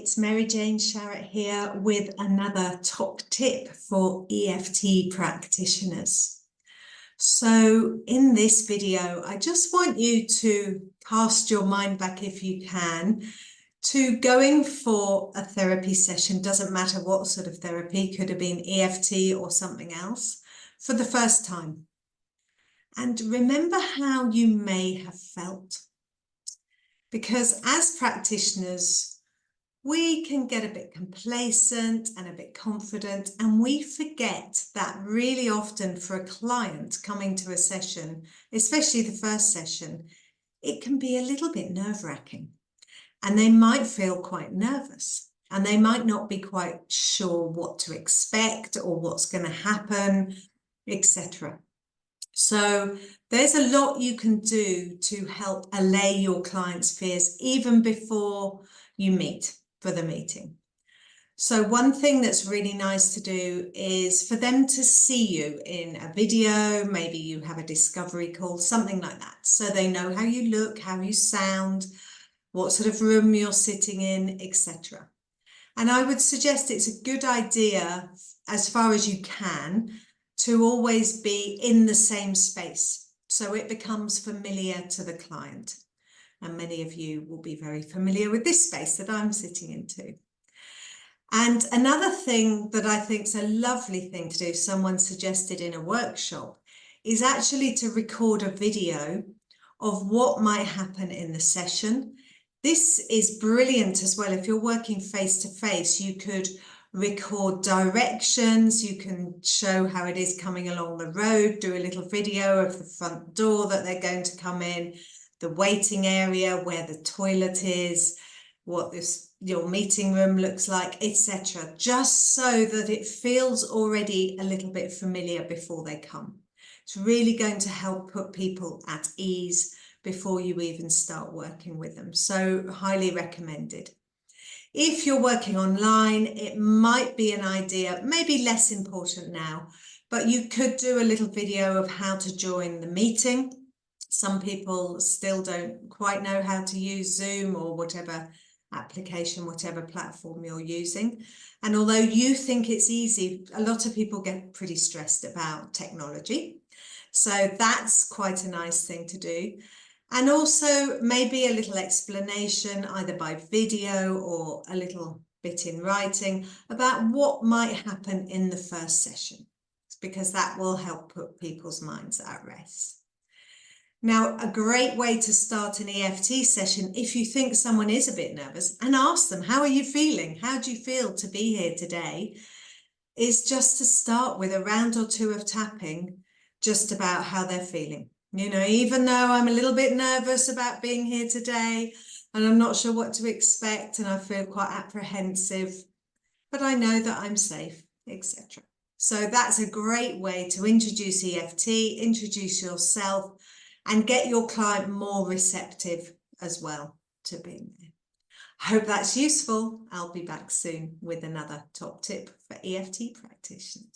it's Mary Jane Sharratt here with another top tip for EFT practitioners. So in this video, I just want you to cast your mind back, if you can, to going for a therapy session. Doesn't matter what sort of therapy, could have been EFT or something else, for the first time. And remember how you may have felt. Because as practitioners, we can get a bit complacent and a bit confident, and we forget that really often for a client coming to a session, especially the first session, it can be a little bit nerve-wracking, and they might feel quite nervous, and they might not be quite sure what to expect or what's going to happen, etc. So there's a lot you can do to help allay your clients' fears even before you meet for the meeting. So one thing that's really nice to do is for them to see you in a video. Maybe you have a discovery call, something like that, so they know how you look, how you sound, what sort of room you're sitting in, etc. And I would suggest it's a good idea, as far as you can, to always be in the same space, so it becomes familiar to the client. And many of you will be very familiar with this space that I'm sitting into. And another thing that I think is a lovely thing to do, someone suggested in a workshop, is actually to record a video of what might happen in the session. This is brilliant as well. If you're working face to face, you could record directions, you can show how it is coming along the road, do a little video of the front door that they're going to come in, the waiting area, where the toilet is, what your meeting room looks like, etc. Just so that it feels already a little bit familiar before they come. It's really going to help put people at ease before you even start working with them. So highly recommended. If you're working online, it might be an idea, maybe less important now, but you could do a little video of how to join the meeting. Some people still don't quite know how to use Zoom or whatever application, whatever platform you're using. And although you think it's easy, a lot of people get pretty stressed about technology. So that's quite a nice thing to do. And also maybe a little explanation, either by video or a little bit in writing, about what might happen in the first session, because that will help put people's minds at rest. Now, a great way to start an EFT session, if you think someone is a bit nervous, and ask them, how are you feeling? How do you feel to be here today? Is just to start with a round or two of tapping, just about how they're feeling. You know, even though I'm a little bit nervous about being here today and I'm not sure what to expect and I feel quite apprehensive, but I know that I'm safe, etc. So that's a great way to introduce EFT, introduce yourself, and get your client more receptive as well to being there. I hope that's useful. I'll be back soon with another top tip for EFT practitioners.